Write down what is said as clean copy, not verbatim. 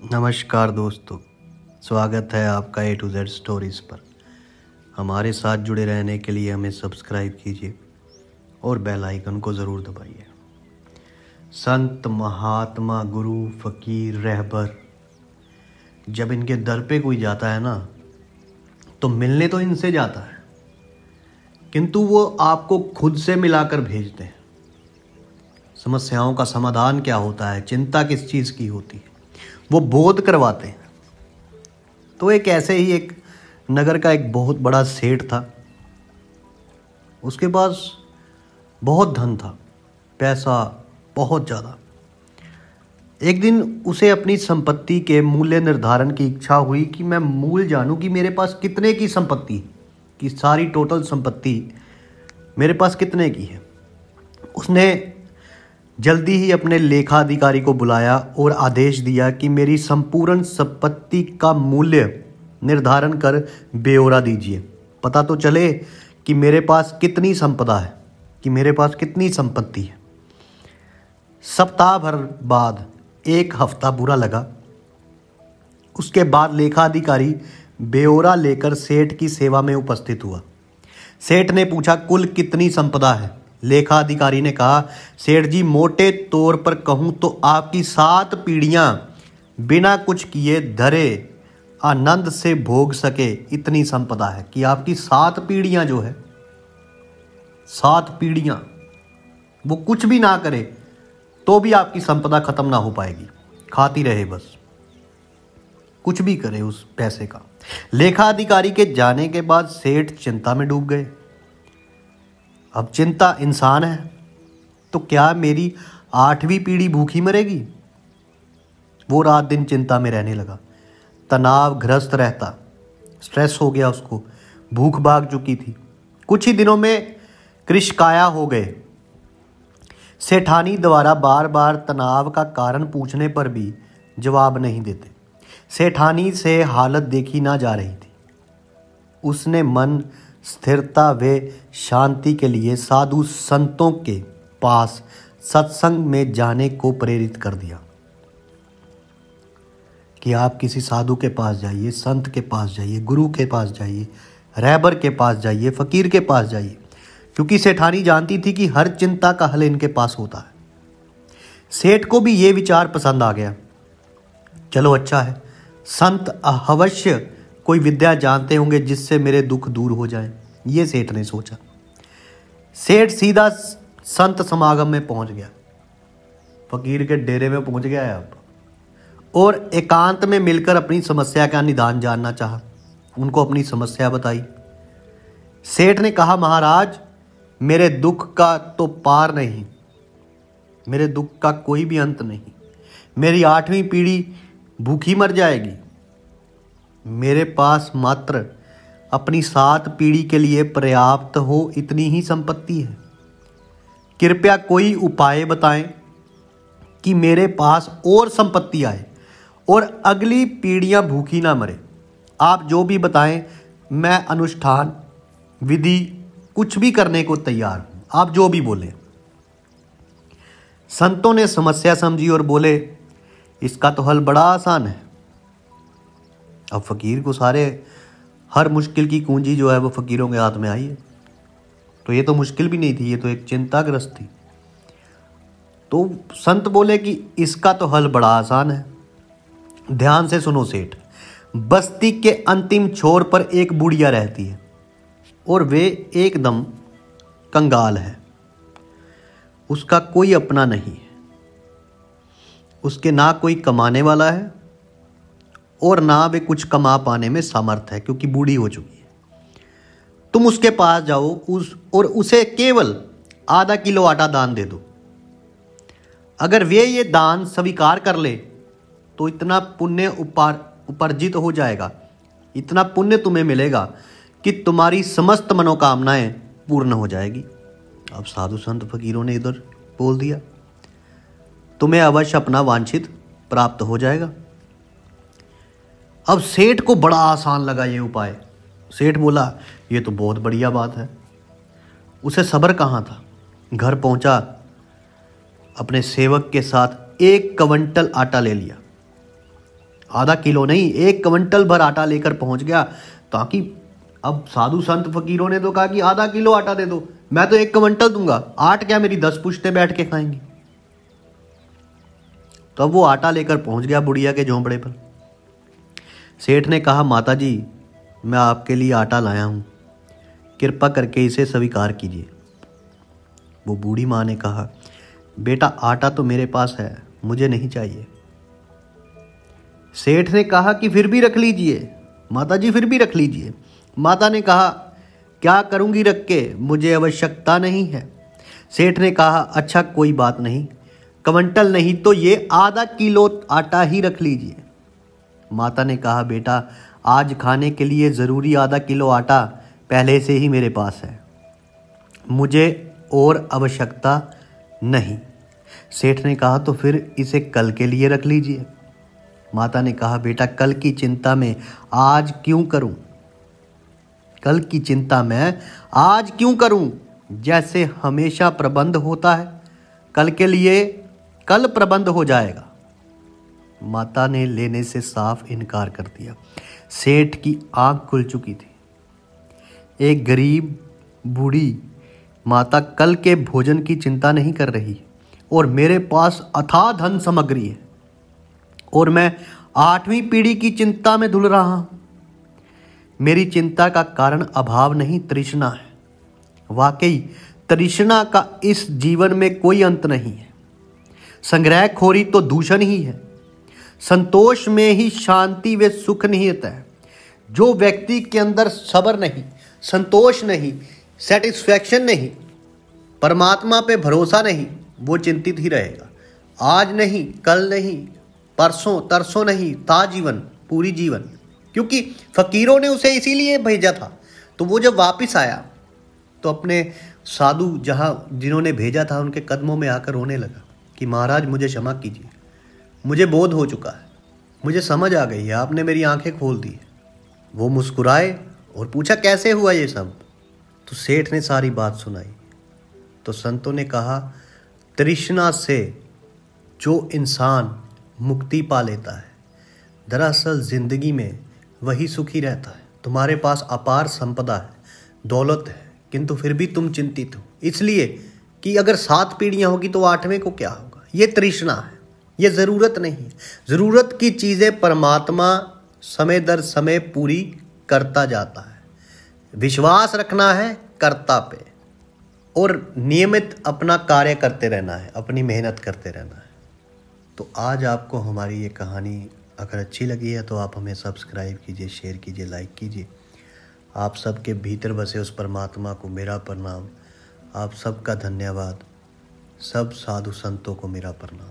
नमस्कार दोस्तों, स्वागत है आपका A to Z स्टोरीज़ पर। हमारे साथ जुड़े रहने के लिए हमें सब्सक्राइब कीजिए और बेल आइकन को ज़रूर दबाइए। संत, महात्मा, गुरु, फ़कीर, रहबर, जब इनके दर पे कोई जाता है ना तो मिलने तो इनसे जाता है, किंतु वो आपको खुद से मिलाकर भेजते हैं। समस्याओं का समाधान क्या होता है, चिंता किस चीज़ की होती है, वो बोध करवाते हैं। तो एक ऐसे ही एक नगर का एक बहुत बड़ा सेठ था। उसके पास बहुत धन था, पैसा बहुत ज़्यादा। एक दिन उसे अपनी संपत्ति के मूल्य निर्धारण की इच्छा हुई कि मैं मूल जानूं कि मेरे पास कितने की संपत्ति है, कि सारी टोटल संपत्ति मेरे पास कितने की है। उसने जल्दी ही अपने लेखाधिकारी को बुलाया और आदेश दिया कि मेरी संपूर्ण संपत्ति का मूल्य निर्धारण कर ब्यौरा दीजिए। पता तो चले कि मेरे पास कितनी संपदा है, कि मेरे पास कितनी संपत्ति है। सप्ताह भर बाद एक हफ्ता बुरा लगा। उसके बाद लेखाधिकारी ब्यौरा लेकर सेठ की सेवा में उपस्थित हुआ। सेठ ने पूछा, कुल कितनी संपदा है? लेखाधिकारी ने कहा, सेठ जी, मोटे तौर पर कहूं तो आपकी 7 पीढ़ियां बिना कुछ किए धरे आनंद से भोग सके इतनी संपदा है। कि आपकी 7 पीढ़ियां जो है, 7 पीढ़ियां वो कुछ भी ना करे तो भी आपकी संपदा खत्म ना हो पाएगी, खाती रहे बस, कुछ भी करे उस पैसे का। लेखाधिकारी के जाने के बाद सेठ चिंता में डूब गए। अब चिंता इंसान है तो क्या मेरी 8वीं पीढ़ी भूखी मरेगी? वो रात दिन चिंता में रहने लगा, तनावग्रस्त रहता, स्ट्रेस हो गया उसको, भूख भाग चुकी थी। कुछ ही दिनों में कृशकाया हो गए। सेठानी द्वारा बार बार तनाव का कारण पूछने पर भी जवाब नहीं देते। सेठानी से हालत देखी ना जा रही थी। उसने मन स्थिरता व शांति के लिए साधु संतों के पास सत्संग में जाने को प्रेरित कर दिया कि आप किसी साधु के पास जाइए, संत के पास जाइए, गुरु के पास जाइए, रहबर के पास जाइए, फ़कीर के पास जाइए, क्योंकि सेठानी जानती थी कि हर चिंता का हल इनके पास होता है। सेठ को भी ये विचार पसंद आ गया। चलो अच्छा है, संत अवश्य कोई विद्या जानते होंगे जिससे मेरे दुख दूर हो जाएं, ये सेठ ने सोचा। सेठ सीधा संत समागम में पहुंच गया, फकीर के डेरे में पहुंच गया है अब, और एकांत में मिलकर अपनी समस्या का निदान जानना चाहा। उनको अपनी समस्या बताई। सेठ ने कहा, महाराज, मेरे दुख का तो पार नहीं, मेरे दुख का कोई भी अंत नहीं। मेरी 8वीं पीढ़ी भूखी मर जाएगी। मेरे पास मात्र अपनी 7 पीढ़ी के लिए पर्याप्त हो इतनी ही संपत्ति है। कृपया कोई उपाय बताएं कि मेरे पास और संपत्ति आए और अगली पीढ़ियां भूखी ना मरे। आप जो भी बताएं, मैं अनुष्ठान विधि कुछ भी करने को तैयार हूं, आप जो भी बोलें। संतों ने समस्या समझी और बोले, इसका तो हल बड़ा आसान है। अब फकीर को हर मुश्किल की कुंजी जो है वो फकीरों के हाथ में आई है। तो ये तो मुश्किल भी नहीं थी, ये तो एक चिंताग्रस्त थी। तो संत बोले कि इसका तो हल बड़ा आसान है। ध्यान से सुनो सेठ, बस्ती के अंतिम छोर पर एक बुढ़िया रहती है और वे एकदम कंगाल है। उसका कोई अपना नहीं है, उसके ना कोई कमाने वाला है और ना वे कुछ कमा पाने में समर्थ है, क्योंकि बूढ़ी हो चुकी है। तुम उसके पास जाओ और उसे केवल आधा किलो आटा दान दे दो। अगर वे ये दान स्वीकार कर ले तो इतना पुण्य उपार्जित हो जाएगा, इतना पुण्य तुम्हें मिलेगा कि तुम्हारी समस्त मनोकामनाएं पूर्ण हो जाएगी। अब साधु संत फकीरों ने इधर बोल दिया, तुम्हें अवश्य अपना वांछित प्राप्त हो जाएगा। अब सेठ को बड़ा आसान लगा ये उपाय। सेठ बोला, ये तो बहुत बढ़िया बात है। उसे सब्र कहाँ था। घर पहुंचा, अपने सेवक के साथ 1 क्विंटल आटा ले लिया आधा किलो नहीं, 1 क्विंटल भर आटा लेकर पहुंच गया, ताकि अब साधु संत फकीरों ने तो कहा कि आधा किलो आटा दे दो, मैं तो 1 क्विंटल दूंगा, 8 क्या मेरी 10 पुश्ते बैठ के खाएंगी। तो अब वो आटा लेकर पहुंच गया बुढ़िया के झोंपड़े पर। सेठ ने कहा, माता जी मैं आपके लिए आटा लाया हूं, कृपा करके इसे स्वीकार कीजिए। वो बूढ़ी माँ ने कहा, बेटा आटा तो मेरे पास है, मुझे नहीं चाहिए। सेठ ने कहा कि फिर भी रख लीजिए माता जी, फिर भी रख लीजिए। माता ने कहा, क्या करूंगी रख के, मुझे आवश्यकता नहीं है। सेठ ने कहा, अच्छा कोई बात नहीं, क्विंटल नहीं तो ये आधा किलो आटा ही रख लीजिए। माता ने कहा, बेटा आज खाने के लिए ज़रूरी आधा किलो आटा पहले से ही मेरे पास है, मुझे और आवश्यकता नहीं। सेठ ने कहा, तो फिर इसे कल के लिए रख लीजिए। माता ने कहा, बेटा कल की चिंता मैं आज क्यों करूं, कल की चिंता मैं आज क्यों करूं, जैसे हमेशा प्रबंध होता है, कल के लिए कल प्रबंध हो जाएगा। माता ने लेने से साफ इनकार कर दिया। सेठ की आंख खुल चुकी थी। एक गरीब बूढ़ी माता कल के भोजन की चिंता नहीं कर रही, और मेरे पास अथाह धन सामग्री है, और मैं 8वीं पीढ़ी की चिंता में धुल रहा हूं। मेरी चिंता का कारण अभाव नहीं, तृष्णा है। वाकई तृष्णा का इस जीवन में कोई अंत नहीं है। संग्रहखोरी तो दूषण ही है। संतोष में ही शांति व सुख निहित है। जो व्यक्ति के अंदर सब्र नहीं, संतोष नहीं, सेटिस्फैक्शन नहीं, परमात्मा पे भरोसा नहीं, वो चिंतित ही रहेगा। आज नहीं, कल नहीं, परसों तरसों नहीं, ता जीवन, पूरी जीवन। क्योंकि फकीरों ने उसे इसीलिए भेजा था। तो वो जब वापस आया तो अपने साधु जिन्होंने भेजा था उनके कदमों में आकर रोने लगा कि महाराज मुझे क्षमा कीजिए, मुझे बोध हो चुका है, मुझे समझ आ गई है, आपने मेरी आंखें खोल दी। वो मुस्कुराए और पूछा, कैसे हुआ ये सब? तो सेठ ने सारी बात सुनाई। तो संतों ने कहा, तृष्णा से जो इंसान मुक्ति पा लेता है, दरअसल जिंदगी में वही सुखी रहता है। तुम्हारे पास अपार संपदा है, दौलत है, किंतु फिर भी तुम चिंतित हो, इसलिए कि अगर 7 पीढ़ियां होगी तो 8वें को क्या होगा। ये तृष्णा है, ये ज़रूरत नहीं है। ज़रूरत की चीज़ें परमात्मा समय दर समय पूरी करता जाता है। विश्वास रखना है कर्ता पे, और नियमित अपना कार्य करते रहना है, अपनी मेहनत करते रहना है। तो आज आपको हमारी ये कहानी अगर अच्छी लगी है तो आप हमें सब्सक्राइब कीजिए, शेयर कीजिए, लाइक कीजिए। आप सबके भीतर बसे उस परमात्मा को मेरा प्रणाम। आप सबका धन्यवाद। सब साधु संतों को मेरा प्रणाम।